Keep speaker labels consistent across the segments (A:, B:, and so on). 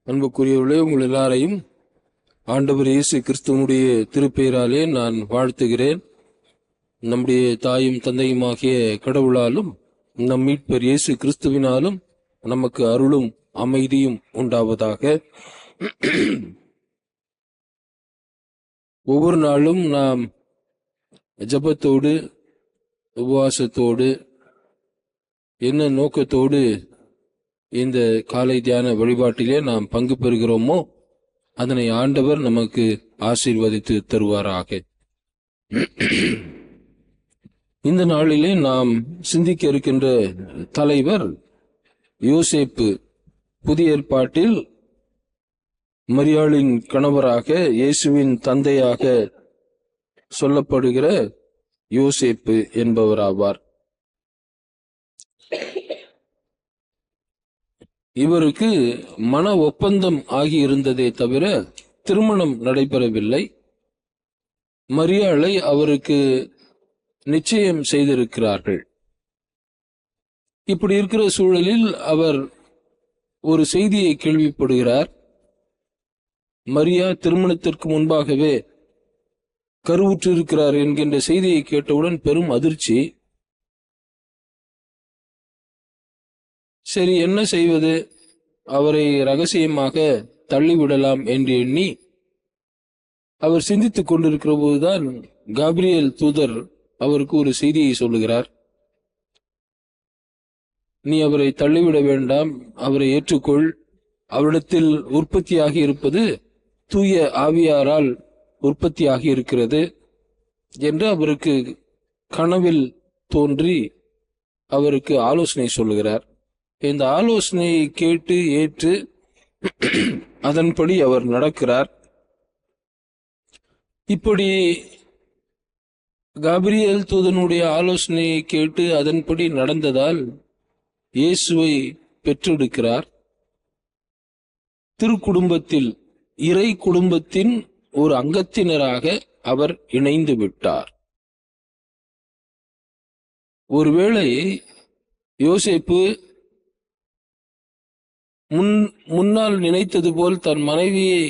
A: அன்புக்குரியவர்களே, உங்கள் எல்லாரையும் ஆண்டவர் இயேசு கிறிஸ்துவனுடைய திருப்பெயராலே நான் வாழ்த்துகிறேன். நம்முடைய தாயும் தந்தையுமாகிய கடவுளாலும் நம் மீட்பர் இயேசு கிறிஸ்துவினாலும் நமக்கு அருளும் அமைதியும் உண்டாவதாக. ஒவ்வொரு நாளும் நாம் ஜபத்தோடு உபவாசத்தோடு என்ன நோக்கத்தோடு இந்த காலை தியான வழிபாட்டிலே நாம் பங்கு பெறுகிறோமோ அதனை ஆண்டவர் நமக்கு ஆசீர்வதித்து தருவாராக. இந்த நாளிலே நாம் சிந்திக்க இருக்கின்ற தலைவர் யோசேப்பு. புதிய ஏற்பாட்டில் மரியாளின் கணவராக இயேசுவின் தந்தையாக சொல்லப்படுகிற யோசேப்பு என்பவராவார். இவருக்கு மன ஒப்பந்தம் ஆகியிருந்ததே தவிர திருமணம் நடைபெறவில்லை. மரியாளை அவருக்கு நிச்சயம் செய்திருக்கிறார்கள். இப்படி இருக்கிற சூழலில் அவர் ஒரு செய்தியை கேள்விப்படுகிறார். மரியா திருமணத்திற்கு முன்பாகவே கருவுற்றிருக்கிறார் என்கின்ற செய்தியை கேட்டவுடன் பெரும் அதிர்ச்சி. சரி, என்ன செய்வது? அவரை ரகசியமாக தள்ளிவிடலாம் என்று எண்ணி அவர் சிந்தித்துக் கொண்டிருக்கிற போதுதான் காபிரியேல் தூதர் அவருக்கு ஒரு செய்தியை சொல்லுகிறார். நீ அவரை தள்ளிவிட வேண்டாம், அவரை ஏற்றுக்கொள். அவரிடத்தில் உற்பத்தியாகி இருப்பது தூய ஆவியாரால் உற்பத்தியாகி இருக்கிறது என்று அவருக்கு கனவில் தோன்றி அவருக்கு ஆலோசனை சொல்லுகிறார். இந்த ஆலோசனையை கேட்டு ஏற்று அதன்படி அவர் நடக்கிறார். இப்படி காபிரியேல் தூதனுடைய ஆலோசனையை கேட்டு அதன்படி நடந்ததால் இயேசுவை பெற்றெடுக்கிறார். திருக்குடும்பத்தில், இறை குடும்பத்தின் ஒரு அங்கத்தினராக அவர் இணைந்து விட்டார். ஒருவேளை யோசேப்பு முன்னால் நினைத்தது போல் தன் மனைவியை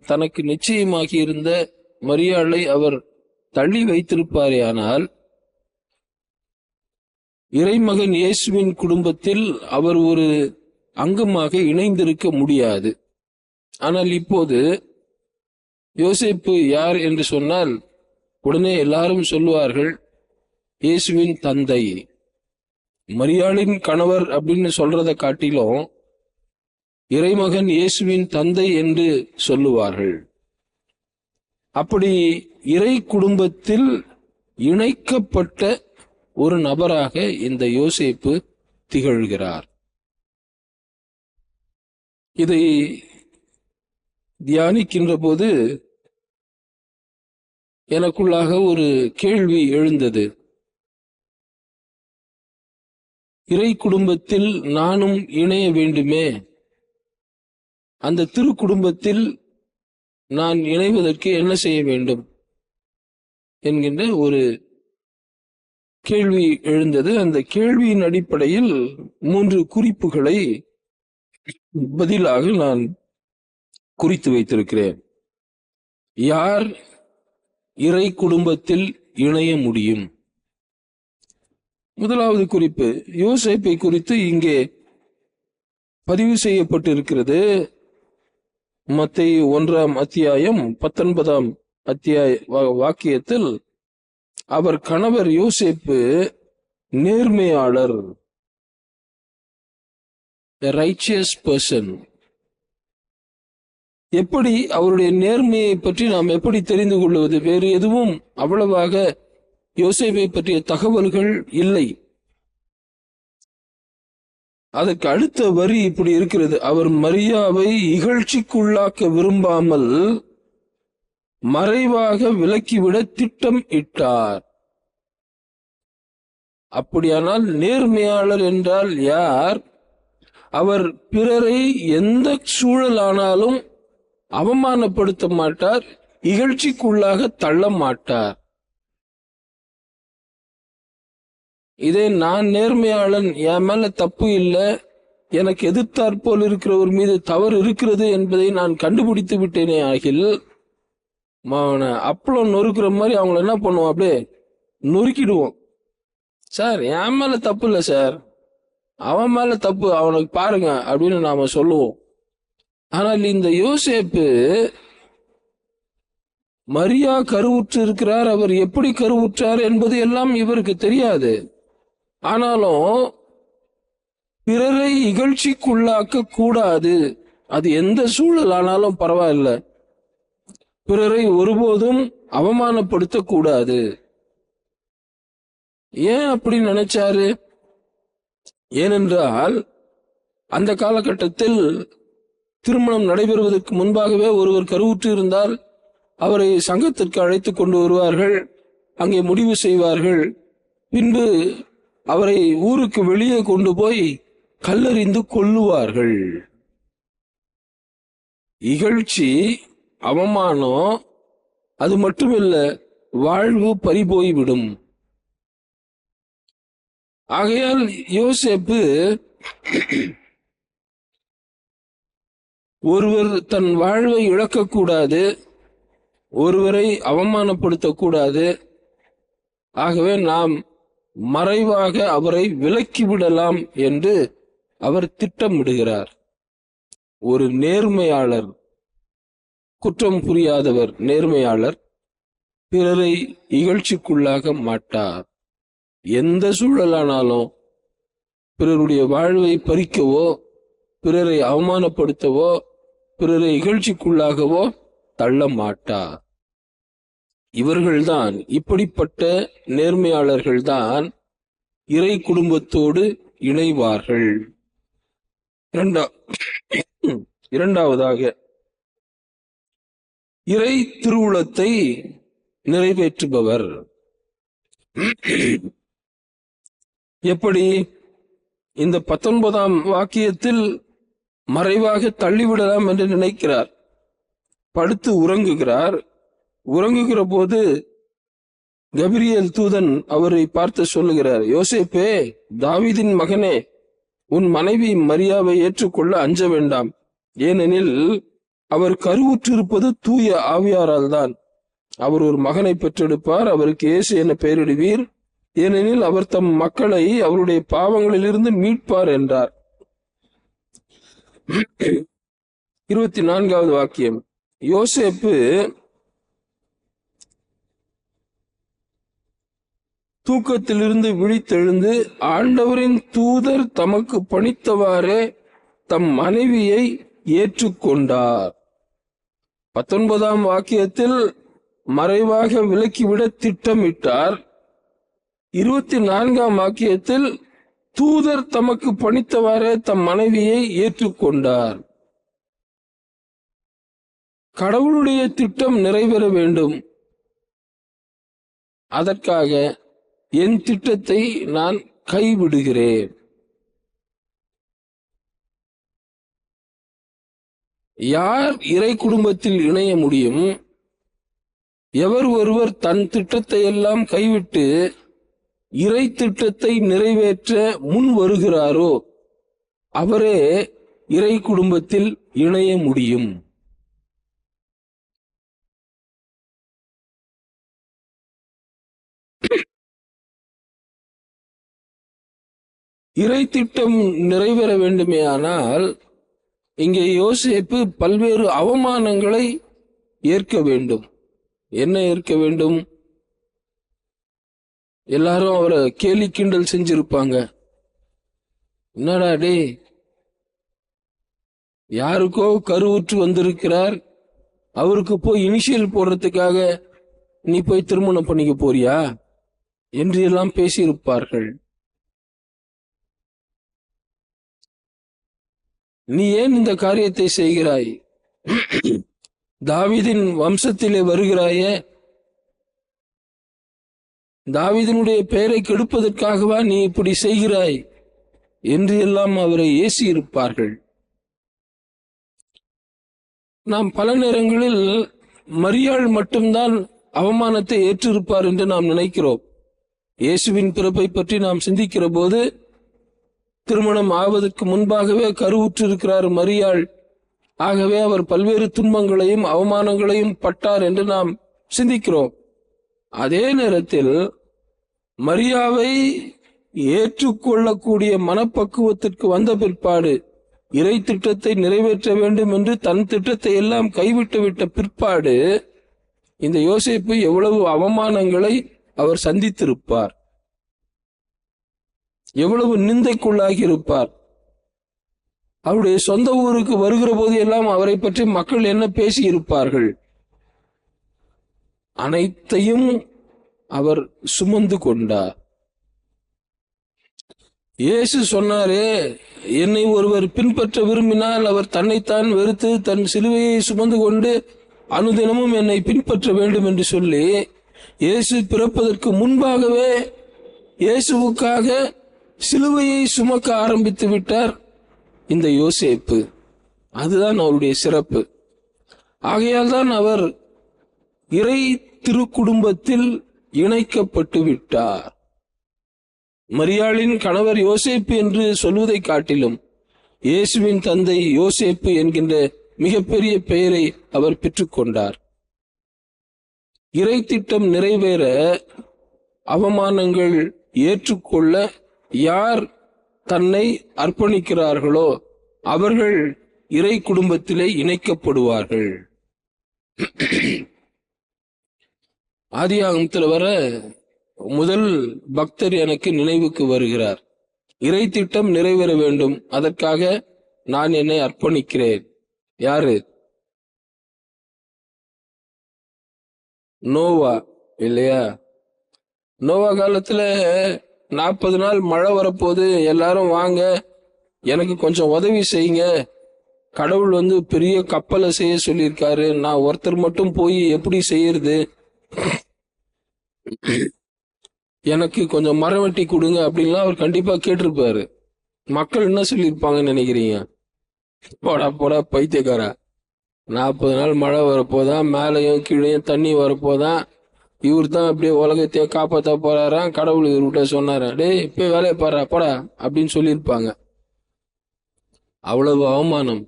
A: தனக்கு நிச்சயமாகி இருந்த மரியாளை அவர் தள்ளி வைத்திருப்பாரே, ஆனால் இறைமகன் இயேசுவின் குடும்பத்தில் அவர் ஒரு அங்கமாக இணைந்திருக்க முடியாது. ஆனால் இப்போது யோசேப்பு யார் என்று சொன்னால் உடனே எல்லாரும் சொல்லுவார்கள், இயேசுவின் தந்தை. மரியாளின் கணவர் அப்படின்னு சொல்றதை காட்டிலும் இறைமகன் இயேசுவின் தந்தை என்று சொல்லுவார்கள். அப்படி இறை குடும்பத்தில் இணைக்கப்பட்ட ஒரு நபராக இந்த யோசேப்பு திகழ்கிறார். இதை தியானிக்கின்ற போது எனக்குள்ளாக ஒரு கேள்வி எழுந்தது. இறை குடும்பத்தில் நானும் இணைய வேண்டுமே, அந்த திரு குடும்பத்தில் நான் இணைவதற்கு என்ன செய்ய வேண்டும் என்கின்ற ஒரு கேள்வி எழுந்தது. அந்த கேள்வியின் அடிப்படையில் 3 குறிப்புகளை பதிலாக நான் குறித்து வைத்திருக்கிறேன். யார் இறை குடும்பத்தில் இணைய முடியும்? முதலாவது குறிப்பு யோசேப்பை குறித்து இங்கே பதிவு செய்யப்பட்டிருக்கிறது. மத்தேயு 1ஆம் அத்தியாயம் 19ஆம் வாக்கியத்தில் அவர் கணவர் யோசேப்பு நேர்மையாளர், a righteous person. எப்படி அவருடைய நேர்மையை பற்றி நாம் எப்படி தெரிந்து கொள்வது? வேறு எதுவும் அவ்வளவாக யோசேப்பை பற்றிய தகவல்கள் இல்லை. அதற்கு அடுத்த வரி இப்படி இருக்கிறது, அவர் மரியாவை இகழ்ச்சிக்குள்ளாக்க விரும்பாமல் மறைவாக விலக்கிவிட திட்டம் இட்டார். அப்படியானால் நேர்மையாளர் என்றால் யார்? அவர் பிறரை எந்த சூழலானாலும் அவமானப்படுத்த மாட்டார், இகழ்ச்சிக்குள்ளாக தள்ள மாட்டார். இதே நான் நேர்மையாளன், என் மேல தப்பு இல்லை, எனக்கு எதிர்த்தாற்போல் இருக்கிறவர் மீது தவறு இருக்கிறது என்பதை நான் கண்டுபிடித்து விட்டேனே ஆகில் அப்பளம் நொறுக்கிற மாதிரி அவங்கள என்ன பண்ணுவோம், அப்படியே நொறுக்கிடுவோம். சார் என் மேல தப்பு இல்லை சார், அவன் மேல தப்பு, அவனுக்கு பாருங்க அப்படின்னு நாம சொல்லுவோம். ஆனால் இந்த யோசேப்பு மரியா கருவுற்று இருக்கிறார், அவர் எப்படி கருவுற்றார் என்பது எல்லாம் இவருக்கு தெரியாது. ஆனாலும் பிறரை இகழ்ச்சிக்குள்ளாக்க கூடாது, அது எந்த சூழல் ஆனாலும் பரவாயில்ல, பிறரை ஒருபோதும் அவமானப்படுத்த கூடாது. ஏன் அப்படி நினைச்சாரு? ஏனென்றால் அந்த காலகட்டத்தில் திருமணம் நடைபெறுவதற்கு முன்பாகவே ஒருவர் கருவுற்று இருந்தால் அவரை சங்கத்திற்கு அழைத்து கொண்டு வருவார்கள், அங்கே முடிவு செய்வார்கள். பின்பு அவரை ஊருக்கு வெளியே கொண்டு போய் கல்லறிந்து கொல்லுவார்கள். இகழ்ச்சி, அவமானம், அது மட்டுமில்ல, வாழ்வு பறிபோய்விடும். ஆகையால் யோசேப்பு ஒருவர் தன் வாழ்வை இழக்கக்கூடாது, ஒருவரை அவமானப்படுத்தக்கூடாது. ஆகவே நாம் மறைவாக அவரை விலக்கிவிடலாம் என்று அவர் திட்டமிடுகிறார். ஒரு நேர்மையாளர், குற்றம் புரியாதவர், நேர்மையாளர் பிறரை இகழ்ச்சிக்குள்ளாக மாட்டார். எந்த சூழலானாலும் பிறருடைய வாழ்வை பறிக்கவோ, பிறரை அவமானப்படுத்தவோ, பிறரை இகழ்ச்சிக்குள்ளாகவோ தள்ள மாட்டார். இவர்கள்தான், இப்படிப்பட்ட நேர்மையாளர்கள்தான் இறை குடும்பத்தோடு இணைவார்கள். இரண்டாவதாக, இறை திருவுளத்தை நிறைவேற்றுபவர். எப்படி? இந்த 19ஆம் வாக்கியத்தில் மறைவாக தள்ளிவிடலாம் என்று நினைக்கிறார். படுத்து உறங்குகிறார். உறங்குகிற போது கபிரியேல் தூதன் அவரை பார்த்து சொல்லுகிறார், யோசேப்பே, தாவீதின் மகனே, உன் மனைவி மரியாவை ஏற்றுக்கொள்ள அஞ்ச வேண்டாம். ஏனெனில் அவர் கருவுற்றிருப்பது தூய ஆவியாரால் தான். அவர் ஒரு மகனை பெற்றெடுப்பார், அவருக்கு இயேசு என பெயரிடுவீர். ஏனெனில் அவர் தம் மக்களை அவருடைய பாவங்களிலிருந்து மீட்பார் என்றார். 24வது வாக்கியம். யோசேப்பு தூக்கத்திலிருந்து விழித்தெழுந்து ஆண்டவரின் தூதர் தமக்கு பணித்தவாறே தம் மனைவியை ஏற்றுக்கொண்டார். 19ஆம் வாக்கியத்தில் மறைவாக விலக்கிவிட திட்டமிட்டார். 24ஆம் வாக்கியத்தில் தூதர் தமக்கு பணித்தவாறே தம் மனைவியை ஏற்றுக்கொண்டார். கடவுளுடைய திட்டம் நிறைவேற வேண்டும். அதற்காக என் திட்டத்தை நான் கைவிடுகிறேன். யார் இறை குடும்பத்தில் இணைய முடியும்? எவர் ஒருவர் தன் திட்டத்தை எல்லாம் கைவிட்டு இறை திட்டத்தை நிறைவேற்ற முன் வருகிறாரோ அவரே இறை குடும்பத்தில் இணைய முடியும். இறை திட்டம் நிறைவேற வேண்டுமே ஆனால் இங்கே யோசேப்பு பல்வேறு அவமானங்களை ஏற்க வேண்டும். என்ன ஏற்க வேண்டும்? எல்லாரும் அவரை கேலி கிண்டல் செஞ்சிருப்பாங்க. என்னடா டே, யாருக்கோ கருவுற்று வந்திருக்கிறார், அவருக்கு போய் இனிஷியல் போடுறதுக்காக நீ போய் திருமணம் பண்ணிக்க போறியா என்று எல்லாம் பேசியிருப்பார்கள். நீ ஏன் இந்த காரியத்தை செய்கிறாய்? தாவீதின் வம்சத்திலே வருகிறாயே, தாவீதினுடைய பெயரை கெடுப்பதற்காகவா நீ இப்படி செய்கிறாய் என்று எல்லாம் அவரை ஏசி இருப்பார்கள். நாம் பல நேரங்களில் மரியாள் மட்டும்தான் அவமானத்தை ஏற்றிருப்பார் என்று நாம் நினைக்கிறோம். இயேசுவின் பிறப்பை பற்றி நாம் சிந்திக்கிற போது திருமணம் ஆவதற்கு முன்பாகவே கருவுற்றிருக்கிறார் மரியாள். ஆகவே அவர் பல்வேறு துன்பங்களையும் அவமானங்களையும் பட்டார் என்று நாம் சிந்திக்கிறோம். அதே நேரத்தில் மரியாவை ஏற்றுக்கொள்ளக்கூடிய மனப்பக்குவத்திற்கு வந்த பிற்பாடு, இறை திட்டத்தை நிறைவேற்ற வேண்டும் என்று தன் திட்டத்தை எல்லாம் கைவிட்டு விட்ட பிற்பாடு, இந்த யோசேப்பு எவ்வளவு அவமானங்களை அவர் சந்தித்திருப்பார், எவ்வளவு நிந்தைக்குள்ளாகி இருப்பார். அவருடைய சொந்த ஊருக்கு வருகிற போது எல்லாம் அவரை பற்றி மக்கள் என்ன பேசி இருப்பார்கள். அனைத்தையும் அவர் சுமந்து கொண்டார். இயேசு சொன்னாரே, என்னை ஒருவர் பின்பற்ற விரும்பினால் அவர் தன்னைத்தான் வெறுத்து தன் சிலுவையை சுமந்து கொண்டு அனுதினமும் என்னை பின்பற்ற வேண்டும் என்று சொல்லி, இயேசு பிறப்பதற்கு முன்பாகவே இயேசுவுக்காக சிலுவையை சுமக்க ஆரம்பித்து விட்டார் இந்த யோசேப்பு. அதுதான் அவருடைய சிறப்பு. ஆகையால் தான் அவர் இறை திருக்குடும்பத்தில் இணைக்கப்பட்டு விட்டார். மரியாளின் கணவர் யோசேப்பு என்று சொல்வதை காட்டிலும் இயேசுவின் தந்தை யோசேப்பு என்கின்ற மிகப்பெரிய பெயரை அவர் பெற்றுக்கொண்டார். இறை திட்டம் நிறைவேற அவமானங்கள் ஏற்றுக்கொள்ள யார் தன்னை அர்ப்பணிக்கிறார்களோ அவர்கள் இறை குடும்பத்திலே இணைக்கப்படுவார்கள். ஆதியாகமத்தில் வர முதல் பக்தர் எனக்கு நினைவுக்கு வருகிறார். இறை திட்டம் நிறைவேற வேண்டும், அதற்காக நான் என்னை அர்ப்பணிக்கிறேன். யாரு? நோவா இல்லையா? நோவா காலத்துல 40 நாள் மழை வரப்போது, எல்லாரும் வாங்க எனக்கு கொஞ்சம் உதவி செய்யுங்க, கடவுள் பெரிய கப்பலை செய்ய சொல்லியிருக்காரு, நான் ஒருத்தர் மட்டும் போய் எப்படி செய்யறது, எனக்கு கொஞ்சம் மரம் வெட்டி கொடுங்க அப்படின்லாம் அவர் கண்டிப்பா கேட்டிருப்பாரு. மக்கள் என்ன சொல்லியிருப்பாங்கன்னு நினைக்கிறீங்க? போடா போடா பைத்தியக்காரா, 40 நாள் மழை வரப்போதான், மேலையும் கீழையும் தண்ணி வரப்போதான், இவர் தான் அப்படியே உலகத்தையே காப்பாற்ற போறாராம், கடவுள் இவர்கிட்ட சொன்னாரா, டேய் இப்ப வேலையை பாரு போடா அப்படின்னு சொல்லியிருப்பாங்க. அவ்வளவு அவமானம்.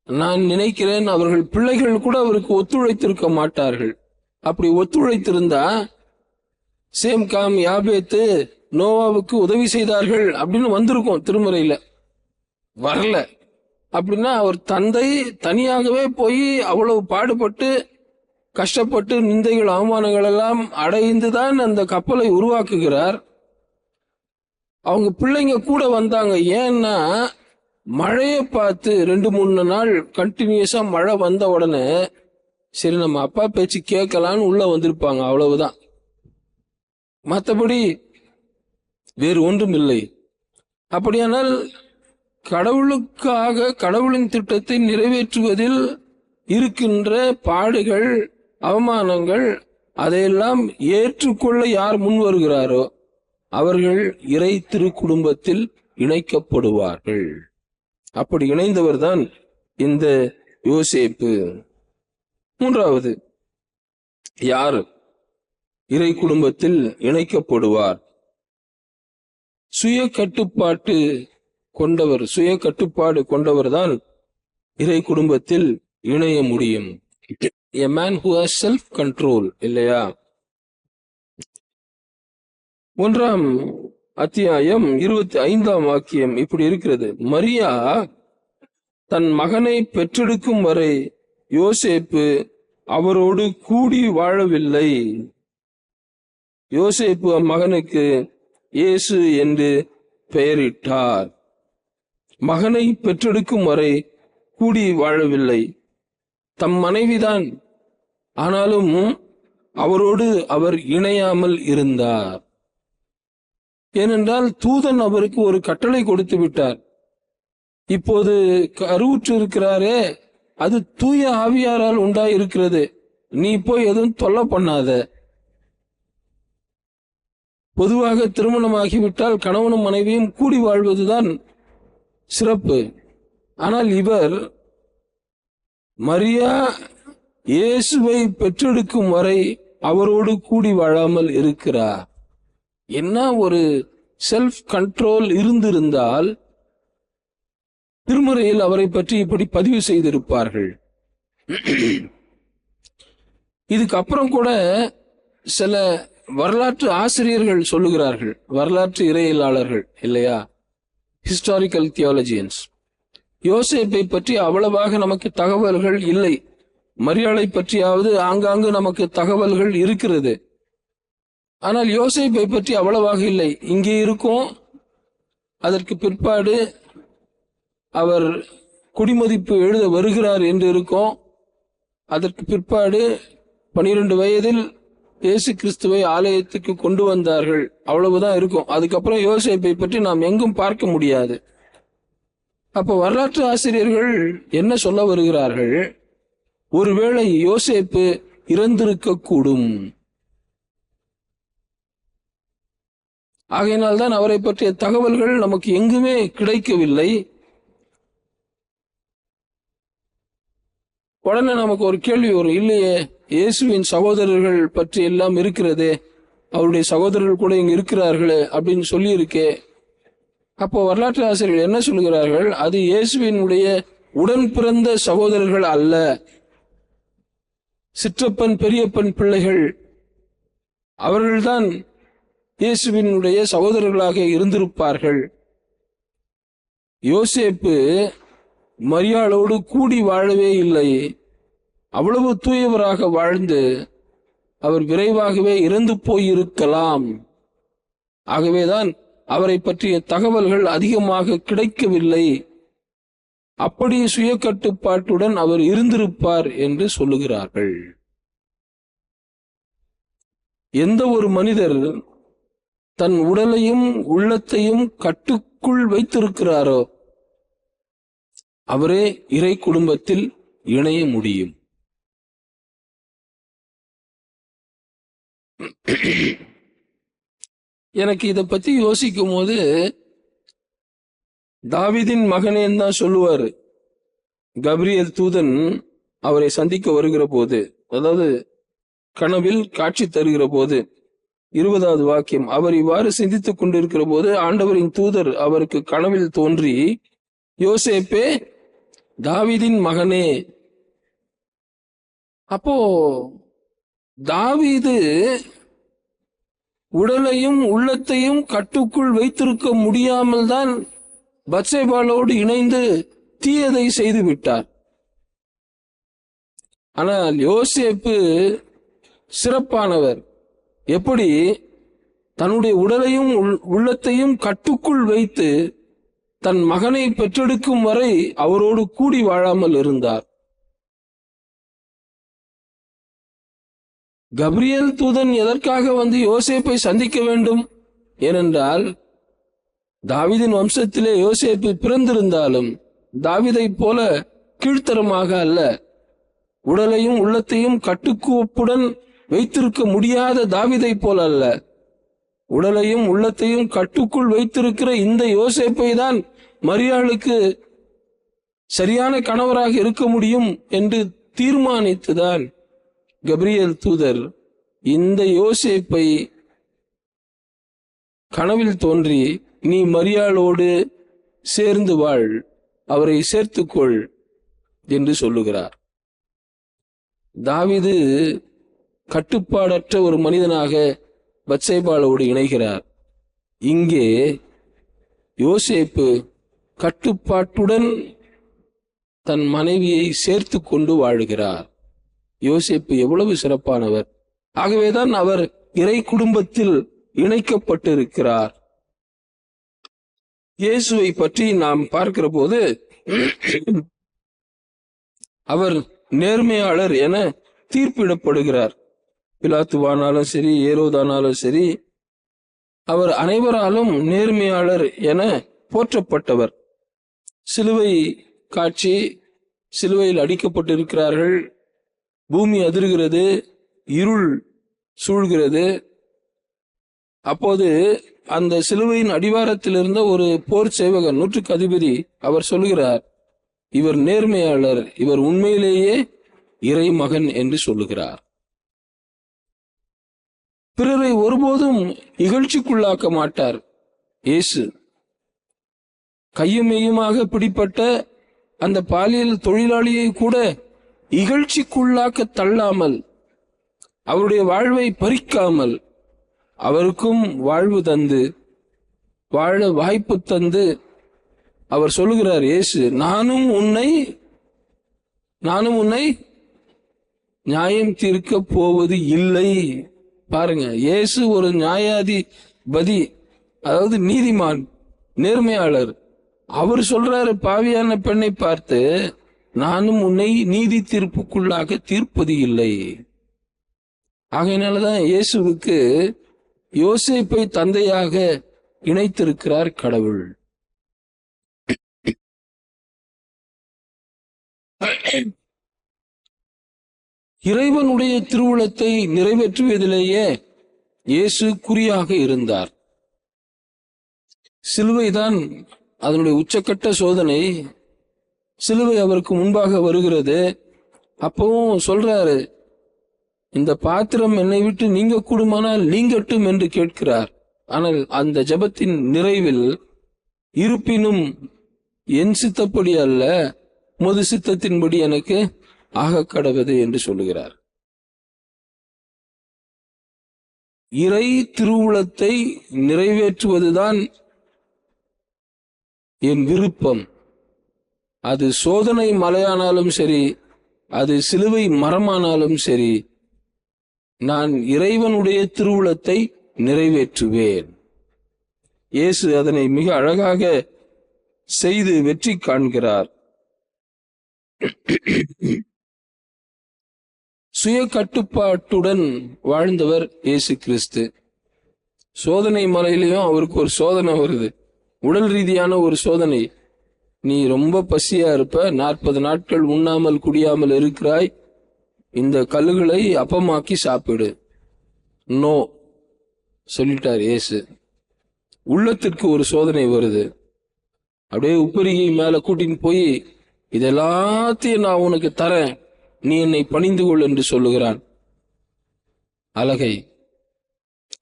A: நான் நினைக்கிறேன் அவர்கள் பிள்ளைகள் கூட அவருக்கு ஒத்துழைத்திருக்க மாட்டார்கள். அப்படி ஒத்துழைத்திருந்தா சேம் காம் யாபேத்து நோவாவுக்கு உதவி செய்தார்கள் அப்படின்னு வந்திருக்கும் திருமறையில. வரல. அப்படின்னா அவர் தந்தை தனியாகவே போய் அவ்வளவு பாடுபட்டு கஷ்டப்பட்டு நிந்தைகள் அவமானங்கள் எல்லாம் அடைந்துதான் அந்த கப்பலை உருவாக்குகிறார். அவங்க பிள்ளைங்க கூட வந்தாங்க. ஏன்னா மழையை பார்த்து 2-3 நாள் கண்டினியூஸா மழை வந்த உடனே சரி நம்ம அப்பா பேச்சு கேட்கலான்னு உள்ள வந்திருப்பாங்க, அவ்வளவுதான். மற்றபடி வேறு ஒன்றும் இல்லை. அப்படியானால் கடவுளுக்காக கடவுளின் திட்டத்தை நிறைவேற்றுவதில் இருக்கின்ற பாடுகள் அவமானங்கள் அதையெல்லாம் ஏற்றுக்கொள்ள யார் முன் வருகிறாரோ அவர்கள் இறை திருக்குடும்பத்தில் இணைக்கப்படுவார்கள். அப்படி இணைந்தவர் தான் இந்த யோசேப்பு. மூன்றாவது யார் இறை குடும்பத்தில் இணைக்கப்படுவார்? சுய கட்டுப்பாடு கொண்டவர் தான் இறை குடும்பத்தில் இணைய முடியும். A man who has self control, இல்லையா? 1 அத்தியாயம் 25 வாக்கியம் இப்படி இருக்கிறது. மரியா தன் மகனை பெற்றெடுக்கும் வரை யோசேப்பு அவரோடு கூடி வாழவில்லை. யோசேப்பு அம்மகனுக்கு இயேசு என்று பெயரிட்டார். மகனை பெற்றெடுக்கும் வரை கூடி வாழவில்லை. தம் மனைவிதான், ஆனாலும் அவரோடு அவர் இணையாமல் இருந்தார். ஏனென்றால் தூதன் அவருக்கு ஒரு கட்டளை கொடுத்து விட்டார். இப்போது கருவுற்று இருக்கிறாரே, அது தூய ஆவியாரால் உண்டாயிருக்கிறது, நீ போய் எதுவும் தொல்லை பண்ணாத. பொதுவாக திருமணமாகிவிட்டால் கணவனும் மனைவியும் கூடி வாழ்வதுதான் சிறப்பு. ஆனால் இவர் மரியா இயேசுவை பெற்றெடுக்கும் வரை அவரோடு கூடி வாழாமல் இருக்கிறார். என்ன ஒரு செல்ஃப் கண்ட்ரோல் இருந்திருந்தால் திருமுறையில் அவரை பற்றி இப்படி பதிவு செய்திருப்பார்கள். இதுக்கப்புறம் கூட சில வரலாற்று ஆசிரியர்கள் சொல்லுகிறார்கள், வரலாற்று இறையியலாளர்கள் இல்லையா, ஹிஸ்டாரிக்கல் தியாலஜியன்ஸ், யோசேப்பை பற்றி அவ்வளவாக நமக்கு தகவல்கள் இல்லை. மரியாளை பற்றியாவது ஆங்காங்கு நமக்கு தகவல்கள் இருக்கிறது. ஆனால் யோசேப்பை பற்றி அவ்வளவாக இல்லை. இங்கே இருக்கும், அதற்கு பிற்பாடு அவர் குடிமதிப்பு எழுத வருகிறார் என்று இருக்கும், அதற்கு பிற்பாடு 12 வயதில் இயேசு கிறிஸ்துவை ஆலயத்துக்கு கொண்டு வந்தார்கள், அவ்வளவுதான் இருக்கும். அதுக்கப்புறம் யோசேப்பை பற்றி நாம் எங்கும் பார்க்க முடியாது. அப்போ வரலாற்று ஆசிரியர்கள் என்ன சொல்ல வருகிறார்கள்? ஒருவேளை யோசேப்பு இறந்திருக்க கூடும். ஆகையினால்தான் அவரை பற்றிய தகவல்கள் நமக்கு எங்குமே கிடைக்கவில்லை. உடனே நமக்கு ஒரு கேள்வி வரும், இல்லையே இயேசுவின் சகோதரர்கள் பற்றி எல்லாம் இருக்கிறதே, அவருடைய சகோதரர்கள் கூட இங்க இருக்கிறார்களே அப்படின்னு சொல்லி இருக்கே. அப்போ வரலாற்று ஆசிரியர்கள் என்ன சொல்லுகிறார்கள்? அது இயேசுவினுடைய உடன் பிறந்த சகோதரர்கள் அல்ல, சிற்றப்பன் பெரியப்பன் பிள்ளைகள், அவர்கள்தான் இயேசுவினுடைய சகோதரர்களாக இருந்திருப்பார்கள். யோசேப்பு மரியாளோடு கூடி வாழவே இல்லை. அவ்வளவு தூயவராக வாழ்ந்து அவர் விரைவாகவே இறந்து போயிருக்கலாம். ஆகவேதான் அவரை பற்றிய தகவல்கள் அதிகமாக கிடைக்கவில்லை. அப்படி சுய கட்டுப்பாட்டுடன் அவர் இருந்திருப்பார் என்று சொல்லுகிறார்கள். எந்த ஒரு மனிதர் தன் உடலையும் உள்ளத்தையும் கட்டுக்குள் வைத்திருக்கிறாரோ அவரே இறை குடும்பத்தில் இணைய முடியும். எனக்கு இதை பத்தி யோசிக்கும் போது தாவீதின் மகனேன்னு தான் சொல்லுவாரு. கப்ரியேல் தூதன் அவரை சந்திக்க வருகிற போது, அதாவது கனவில் காட்சி தருகிற போது, 20வது வாக்கியம், அவர் இவ்வாறு சிந்தித்துக் கொண்டிருக்கிற போது ஆண்டவரின் தூதர் அவருக்கு கனவில் தோன்றி, யோசேப்பே தாவீதின் மகனே. அப்போ தாவீது உடலையும் உள்ளத்தையும் கட்டுக்குள் வைத்திருக்க முடியாமல் தான் பத்சேபாளோடு இணைந்து தீயதை செய்து விட்டார். ஆனால் யோசேப்பு சிறப்பானவர். எப்படி? தன்னுடைய உடலையும் உள்ளத்தையும் கட்டுக்குள் வைத்து தன் மகனை பெற்றெடுக்கும் வரை அவரோடு கூடி வாழாமல் இருந்தார். கப்ரியேல் தூதன் எதற்காக வந்து யோசேப்பை சந்திக்க வேண்டும்? ஏனென்றால் தாவீதின் வம்சத்திலே யோசேப்பு பிறந்திருந்தாலும் தாவீதை போல கீழ்த்தரமாக அல்ல, உடலையும் உள்ளத்தையும் கட்டுக்கோப்புடன் வைத்திருக்க முடியாத தாவீதை போல அல்ல, உடலையும் உள்ளத்தையும் கட்டுக்குள் வைத்திருக்கிற இந்த யோசேப்பை தான் மரியாளுக்கு சரியான கணவராக இருக்க முடியும் என்று தீர்மானித்துதான் கப்ரியேல் தூதர் இந்த யோசேப்பை கனவில் தோன்றி, நீ மரியாளோடு சேர்ந்து வாழ், அவரை சேர்த்துக்கொள் என்று சொல்லுகிறார். தாவீது கட்டுப்பாடற்ற ஒரு மனிதனாக பத்சேபாளோடு இணைகிறார். இங்கே யோசேப்பு கட்டுப்பாட்டுடன் தன் மனைவியை சேர்த்து கொண்டு வாழுகிறார். யோசேப்பு எவ்வளவு சிறப்பானவர்! ஆகவேதான் அவர் இறை குடும்பத்தில் இணைக்கப்பட்டிருக்கிறார். இயேசுவை பற்றி நாம் பார்க்கிற போது அவர் நேர்மையாளர் என தீர்ப்பிடப்படுகிறார். பிலாத்துவானாலும் சரி, ஏரோதானாலும் சரி, அவர் அனைவராலும் நேர்மையாளர் என போற்றப்பட்டவர். சிலுவை காட்சி, சிலுவையில் அடிக்கப்பட்டிருக்கிறார்கள், பூமி அதிர்கிறது, இருள் சூழ்கிறது. அப்போது அந்த சிலுவையின் அடிவாரத்தில் இருந்த ஒரு போர் சேவகன், நூற்றுக்கு அதிபதி, அவர் சொல்லுகிறார், இவர் நேர்மையாளர், இவர் உண்மையிலேயே இறை மகன் என்று சொல்லுகிறார். பிறரை ஒருபோதும் இகழ்ச்சிக்குள்ளாக்க மாட்டார். இயேசு கையுமையுமாக பிடிப்பட்ட அந்த பாலியல் தொழிலாளியை கூட இகழ்ச்சிக்குள்ளாக்க தள்ளாமல், அவருடைய வாழ்வை பறிக்காமல், அவருக்கும் வாழ்வு தந்து, வாழ வாய்ப்பு தந்து அவர் சொல்லுகிறார், இயேசு நானும் உன்னை நியாயம் தீர்க்க போவது இல்லை. பாருங்க, இயேசு ஒரு நியாயாதிபதி, அதாவது நீதிமான், நேர்மையாளர். அவர் சொல்றாரு பாவியான பெண்ணை பார்த்து, நானும் உன்னை நீதி தீர்ப்புக்குள்ளாக தீர்ப்பது இல்லை. ஆகையினாலதான் இயேசுவுக்கு யோசேப்பை தந்தையாக இணைத்திருக்கிறார் கடவுள். இறைவனுடைய திருவுளத்தை நிறைவேற்றுவதிலேயே இயேசு குறியாக இருந்தார். சிலுவைதான் அதனுடைய உச்சக்கட்ட சோதனை. சிலுவை அவருக்கு முன்பாக வருகிறது. அப்பவும் சொல்றாரு, இந்த பாத்திரம் என்னை விட்டு நீங்க கூடுமானால் நீங்கட்டும் என்று கேட்கிறார். ஆனால் அந்த ஜெபத்தின் நிறைவில், இருப்பினும் என் சித்தப்படி அல்ல, உமது சித்தத்தின்படி எனக்கு ஆக கடவது என்று சொல்லுகிறார். இறை திருவுளத்தை நிறைவேற்றுவதுதான் என் விருப்பம். அது சோதனை மலையானாலும் சரி, அது சிலுவை மரமானாலும் சரி, நான் இறைவனுடைய திருவுளத்தை நிறைவேற்றுவேன். இயேசு அதனை மிக அழகாக செய்து வெற்றி காண்கிறார். சுய கட்டுப்பாட்டுடன் வாழ்ந்தவர் இயேசு கிறிஸ்து. சோதனை மலையிலையும் அவருக்கு ஒரு சோதனை வருது, உடல் ரீதியான ஒரு சோதனை. நீ ரொம்ப பசியா இருப்ப, 40 நாட்கள் உண்ணாமல் குடியாமல் இருக்கிறாய், இந்த கல்லுகளை அப்பமாக்கி சாப்பிடு. நோ சொல்லிட்டார் இயேசு. உள்ளத்திற்கு ஒரு சோதனை வருது. அப்படியே உப்பரிகை மேல கூட்டின்னு போய், இதெல்லாத்தையும் நான் உனக்கு தரேன், நீ என்னை பணிந்து கொள் என்று சொல்லுகிறான் அலகை.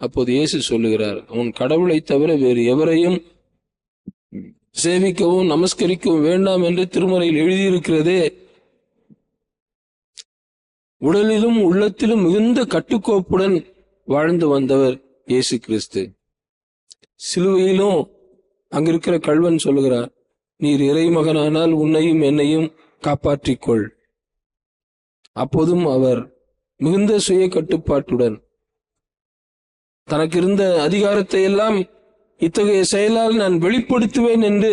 A: அப்போது இயேசு சொல்லுகிறார், அவன் கடவுளை தவிர வேறு எவரையும் சேவிக்கவும் நமஸ்கரிக்கவும் வேண்டாம் என்று திருமறையில் எழுதியிருக்கிறதே. உடலிலும் உள்ளத்திலும் மிகுந்த கட்டுக்கோப்புடன் வாழ்ந்து வந்தவர் இயேசு கிறிஸ்து. சிலுவையிலும் அங்கிருக்கிற கள்வன் சொல்லுகிறார், நீர் இறைமகனானால் உன்னையும் என்னையும் காப்பாற்றிக்கொள். அப்போதும் அவர் மிகுந்த சுய கட்டுப்பாட்டுடன் தனக்கு இருந்த அதிகாரத்தை எல்லாம் இத்தகைய செயலால் நான் வெளிப்படுத்துவேன் என்று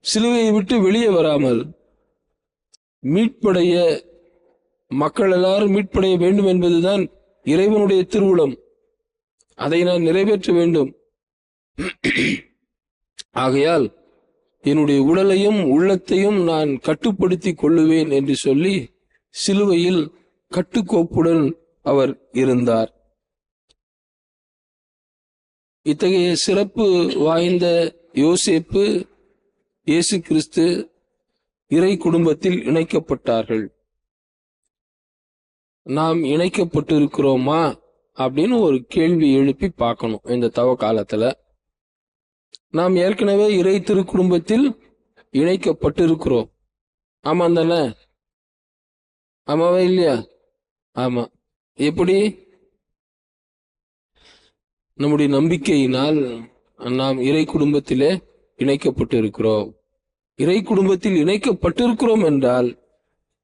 A: சிலுவையை விட்டு வெளியே வராமல், மீட்படைய மக்கள் எல்லாரும் மீட்படைய வேண்டும் என்பதுதான் இறைவனுடைய திருவுளம், அதை நான் நிறைவேற்ற வேண்டும். ஆகையால் என்னுடைய உடலையும் உள்ளத்தையும் நான் கட்டுப்படுத்திக் கொள்ளுவேன் என்று சொல்லி சிலுவையில் கட்டுக்கோப்புடன் அவர் இருந்தார். இத்தகைய சிறப்பு வாய்ந்த யோசேப்பு, இயேசு கிறிஸ்து இறை குடும்பத்தில் இணைக்கப்பட்டார்கள். நாம் இணைக்கப்பட்டு இருக்கிறோமா அப்படின்னு ஒரு கேள்வி எழுப்பி பார்க்கணும். இந்த தவ காலத்துல நாம் ஏற்கனவே இறை திருக்குடும்பத்தில் இணைக்கப்பட்டு இருக்கிறோம். ஆமா தானே? ஆமாவா இல்லையா? ஆமா. எப்படி? நம்முடைய நம்பிக்கையினால் நாம் இறை குடும்பத்திலே இணைக்கப்பட்டு இருக்கிறோம். இறை குடும்பத்தில் இணைக்கப்பட்டிருக்கிறோம் என்றால்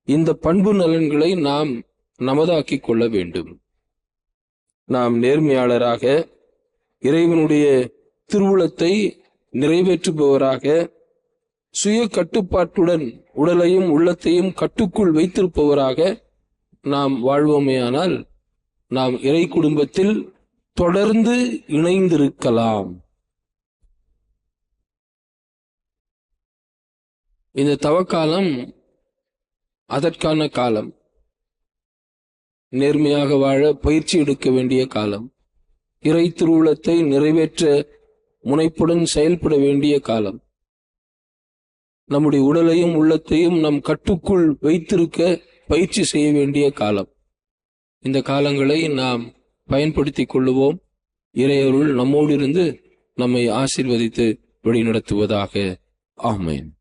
A: இந்த பண்பு நலன்களை நாம் நமதாக்கிக் கொள்ள வேண்டும். நாம் நேர்மையாளராக, இறைவனுடைய திருவுளத்தை நிறைவேற்றுபவராக, சுய கட்டுப்பாட்டுடன் உடலையும் உள்ளத்தையும் கட்டுக்குள் வைத்திருப்பவராக நாம் வாழ்வோமேயானால் நாம் இறை குடும்பத்தில் தொடர்ந்து இணைந்திருக்கலாம். இந்த தவக்காலம் அதற்கான காலம். நேர்மையாக வாழ பயிற்சி எடுக்க வேண்டிய காலம். இறை திருவுளத்தை நிறைவேற்ற முனைப்புடன் செயல்பட வேண்டிய காலம். நம்முடைய உடலையும் உள்ளத்தையும் நம் கட்டுக்குள் வைத்திருக்க பயிற்சி செய்ய வேண்டிய காலம். இந்த காலங்களை நாம் பயன்படுத்திக் கொள்ளுவோம். இறையருள் நம்மோடு இருந்து நம்மை ஆசீர்வதித்து வழிநடத்துவதாக. ஆமென்.